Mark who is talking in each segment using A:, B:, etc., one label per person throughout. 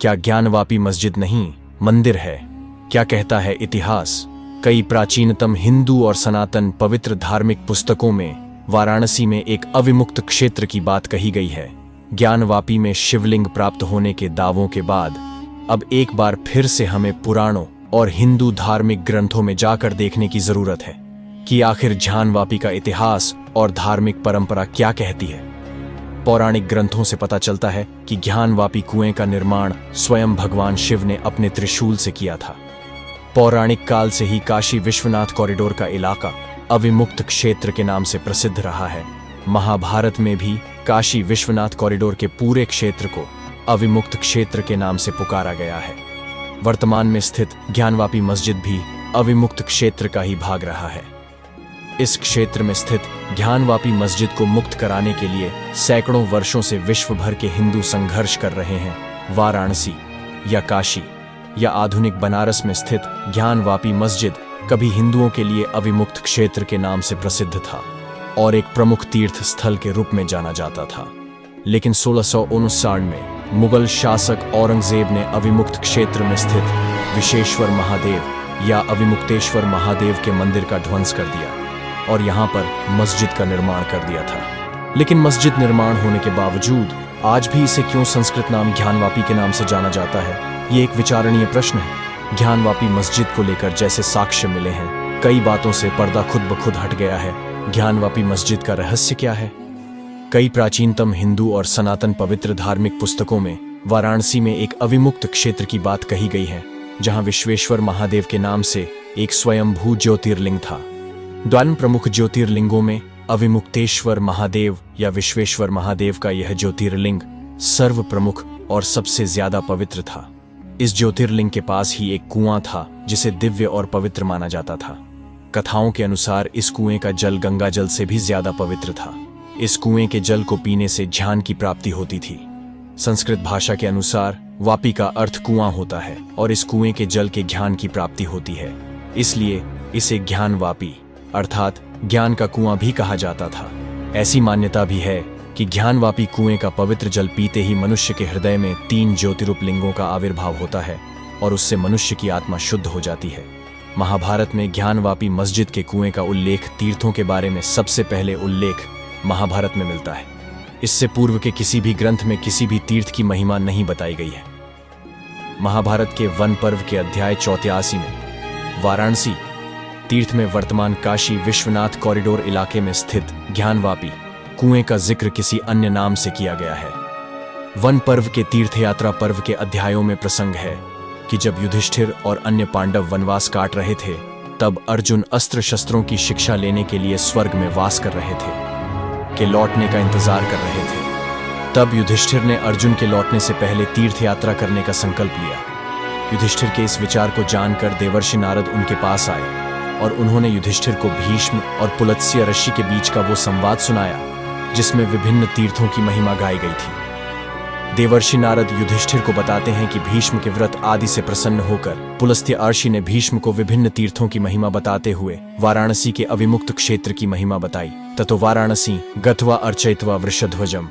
A: क्या ज्ञानवापी मस्जिद नहीं, मंदिर है? क्या कहता है इतिहास? कई प्राचीनतम हिंदू और सनातन पवित्र धार्मिक पुस्तकों में वाराणसी में एक अविमुक्त क्षेत्र की बात कही गई है। ज्ञानवापी में शिवलिंग प्राप्त होने के दावों के बाद अब एक बार फिर से हमें पुराणों और हिंदू धार्मिक ग्रंथों में जाकर देखने की जरूरत है कि आखिर ज्ञानवापी का इतिहास और धार्मिक परंपरा क्या कहती है। पौराणिक ग्रंथों से पता चलता है कि ज्ञानवापी कुएं का निर्माण स्वयं भगवान शिव ने अपने त्रिशूल से किया था। पौराणिक काल से ही काशी विश्वनाथ कॉरिडोर का इलाका अविमुक्त क्षेत्र के नाम से प्रसिद्ध रहा है। महाभारत में भी काशी विश्वनाथ कॉरिडोर के पूरे क्षेत्र को अविमुक्त क्षेत्र के नाम से पुकारा गया है। वर्तमान में स्थित ज्ञानवापी मस्जिद भी अविमुक्त क्षेत्र का ही भाग रहा है। इस क्षेत्र में स्थित ज्ञानवापी मस्जिद को मुक्त कराने के लिए सैकड़ों वर्षों से विश्व भर के हिंदू संघर्ष कर रहे हैं। वाराणसी या काशी या आधुनिक बनारस में स्थित ज्ञानवापी मस्जिद कभी हिंदुओं के लिए अविमुक्त क्षेत्र के नाम से प्रसिद्ध था और एक प्रमुख तीर्थ स्थल के रूप में जाना जाता था। लेकिन 1659 में मुगल शासक औरंगजेब ने अविमुक्त क्षेत्र में स्थित विश्वेश्वर महादेव या अविमुक्तेश्वर महादेव के मंदिर का ध्वंस कर दिया और यहाँ पर मस्जिद का निर्माण कर दिया था। लेकिन मस्जिद निर्माण होने के बावजूद आज भी इसे क्यों संस्कृत नाम ज्ञानवापी के नाम से जाना जाता है, ये एक विचारणीय प्रश्न है। ज्ञानवापी मस्जिद को लेकर जैसे साक्ष्य मिले हैं, कई बातों से पर्दा खुद ब खुद हट गया है। ज्ञानवापी मस्जिद का रहस्य क्या है? कई प्राचीनतम हिंदू और सनातन पवित्र धार्मिक पुस्तकों में वाराणसी में एक अविमुक्त क्षेत्र की बात कही गई है, जहां विश्वेश्वर महादेव के नाम से एक स्वयंभू ज्योतिर्लिंग था। द्वान प्रमुख ज्योतिर्लिंगों में अविमुक्तेश्वर महादेव या विश्वेश्वर महादेव का यह ज्योतिर्लिंग सर्व प्रमुख और सबसे ज्यादा पवित्र था। इस ज्योतिर्लिंग के पास ही एक कुआं था जिसे दिव्य और पवित्र माना जाता था। कथाओं के अनुसार इस कुएं का जल गंगा जल से भी ज्यादा पवित्र था। इस कुएं के जल को पीने से ज्ञान की प्राप्ति होती थी। संस्कृत भाषा के अनुसार वापी का अर्थ कुआं होता है और इस कुएं के जल के ज्ञान की प्राप्ति होती है, इसलिए इसे ज्ञानवापी अर्थात ज्ञान का कुआं भी कहा जाता था। ऐसी मान्यता भी है कि ज्ञानवापी कुएं का पवित्र जल पीते ही मनुष्य के हृदय में 3 ज्योतिरूप लिंगों का आविर्भाव होता है और उससे मनुष्य की आत्मा शुद्ध हो जाती है। महाभारत में ज्ञानवापी मस्जिद के कुएं का उल्लेख तीर्थों के बारे में सबसे पहले उल्लेख महाभारत में मिलता है। इससे पूर्व के किसी भी ग्रंथ में किसी भी तीर्थ की महिमा नहीं बताई गई है। महाभारत के वन पर्व के अध्याय 84 में वाराणसी तीर्थ में वर्तमान काशी विश्वनाथ कॉरिडोर इलाके में स्थित ज्ञानवापी कुएं का जिक्र किसी अन्य नाम से किया गया है। वन पर्व के तीर्थयात्रा पर्व के अध्यायों में प्रसंग है कि जब युधिष्ठिर और अन्य पांडव वनवास काट रहे थे, तब अर्जुन अस्त्र शस्त्रों की शिक्षा लेने के लिए स्वर्ग में वास कर रहे थे, के लौटने का इंतजार कर रहे थे। तब युधिष्ठिर ने अर्जुन के लौटने से पहले तीर्थ यात्रा करने का संकल्प लिया। युधिष्ठिर के इस विचार को जानकर देवर्षि नारद उनके पास आए और उन्होंने युधिष्ठिर को भीष्म और पुलत्स्य ऋषि के बीच का वो संवाद सुनाया जिसमें विभिन्न तीर्थों की महिमा गाई गई थी। देवर्षि नारद युधिष्ठिर को बताते हैं कि भीष्म के व्रत आदि से प्रसन्न होकर पुलस्त्य ऋषि ने भीष्म को विभिन्न तीर्थों की महिमा बताते हुए वाराणसी के अविमुक्त क्षेत्र की महिमा बताई। ततो वाराणसी गत्वा अर्चयित्वा वृषध्वजम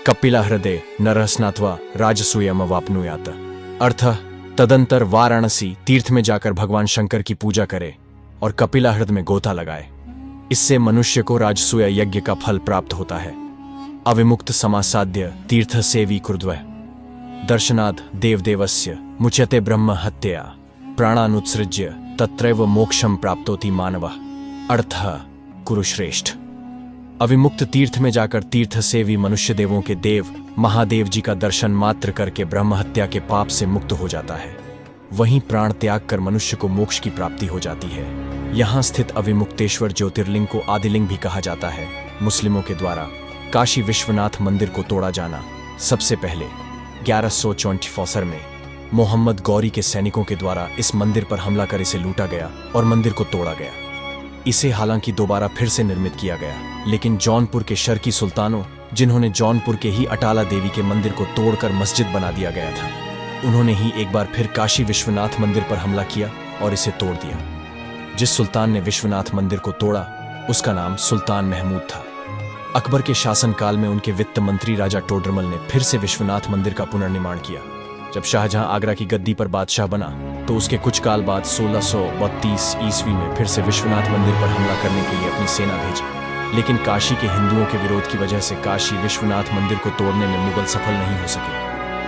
A: कपिला हृदय नरः स्नात्वा राजसूयम वाप्नुयात। अर्थ, तदंतर वाराणसी तीर्थ में जाकर भगवान शंकर की पूजा करे और कपिला हृदय में गोता लगाए। इससे मनुष्य को राजसूय यज्ञ का फल प्राप्त होता है। अविमुक्त समासाद्य तीर्थ सेवी कुर्द्वः दर्शनाद देवदेवस्य मुच्यते ब्रह्म हत्या प्राणानुत्सृज्य तत्रैव मोक्षम प्राप्तोति मानवः। अर्थ, कुरुश्रेष्ठ। अविमुक्त तीर्थ में जाकर तीर्थ सेवी मनुष्य देवों के देव महादेव जी का दर्शन मात्र करके ब्रह्म हत्या के पाप से मुक्त हो जाता है। वहीं प्राण त्याग कर मनुष्य को मोक्ष की प्राप्ति हो जाती है। यहाँ स्थित अविमुक्तेश्वर ज्योतिर्लिंग को आदिलिंग भी कहा जाता है। मुस्लिमों के द्वारा काशी विश्वनाथ मंदिर को तोड़ा जाना सबसे पहले 1154 में मोहम्मद गौरी के सैनिकों के द्वारा इस मंदिर पर हमला कर इसे लूटा गया और मंदिर को तोड़ा गया। इसे हालांकि दोबारा फिर से निर्मित किया गया, लेकिन जौनपुर के शर्की सुल्तानों, जिन्होंने जौनपुर के ही अटाला देवी के मंदिर को तोड़कर मस्जिद बना दिया गया था, उन्होंने ही एक बार फिर काशी विश्वनाथ मंदिर पर हमला किया और इसे तोड़ दिया। जिस सुल्तान ने विश्वनाथ मंदिर को तोड़ा उसका नाम सुल्तान महमूद था। अकबर के शासनकाल में उनके वित्त मंत्री राजा टोडरमल ने फिर से विश्वनाथ मंदिर का पुनर्निर्माण किया। जब शाहजहां आगरा की गद्दी पर बादशाह बना तो उसके कुछ काल बाद 1632 ईस्वी में फिर से विश्वनाथ मंदिर पर हमला करने के लिए अपनी सेना भेजी। लेकिन काशी के हिंदुओं के विरोध की वजह से काशी विश्वनाथ मंदिर को तोड़ने में मुगल सफल नहीं हो सके।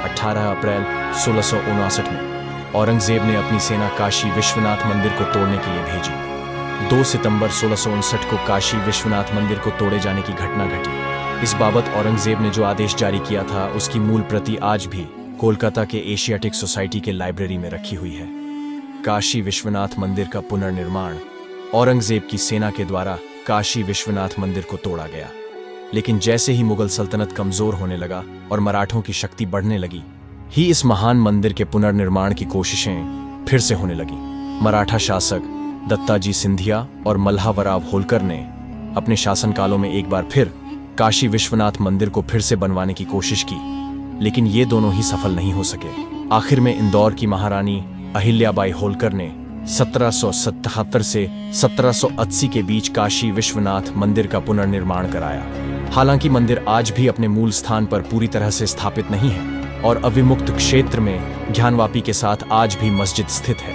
A: 18 अप्रैल 1659 में औरंगजेब ने अपनी सेना काशी विश्वनाथ मंदिर को तोड़ने के लिए भेजी। 2 सितंबर 1659 को काशी विश्वनाथ मंदिर को तोड़े जाने की घटना घटी। इस बाबत औरंगजेब ने जो आदेश जारी किया था उसकी मूल प्रति आज भी कोलकाता के एशियाटिक सोसाइटी के लाइब्रेरी में रखी हुई है। काशी विश्वनाथ मंदिर का पुनर्निर्माण औरंगजेब की सेना के द्वारा काशी विश्वनाथ मंदिर को तोड़ा गया। लेकिन जैसे ही मुगल सल्तनत कमजोर होने लगा और मराठों की शक्ति बढ़ने लगी ही इस महान मंदिर के पुनर्निर्माण की कोशिशें फिर से होने लगी। मराठा शासक दत्ताजी सिंधिया और मल्हावराव होलकर ने अपने शासनकालों में एक बार फिर काशी विश्वनाथ मंदिर को फिर से बनवाने की कोशिश की, लेकिन ये दोनों ही सफल नहीं हो सके। आखिर में इंदौर की महारानी अहिल्याबाई होलकर ने 1777 से 1780 के बीच काशी विश्वनाथ मंदिर का पुनर्निर्माण कराया। हालांकि मंदिर आज भी अपने मूल स्थान पर पूरी तरह से स्थापित नहीं है और अविमुक्त क्षेत्र में ज्ञानवापी के साथ आज भी मस्जिद स्थित है।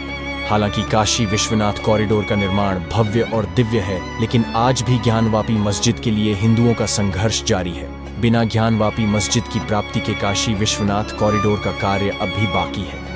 A: हालांकि काशी विश्वनाथ कॉरिडोर का निर्माण भव्य और दिव्य है, लेकिन आज भी ज्ञानवापी मस्जिद के लिए हिंदुओं का संघर्ष जारी है। बिना ज्ञानवापी मस्जिद की प्राप्ति के काशी विश्वनाथ कॉरिडोर का कार्य अब भी बाकी है।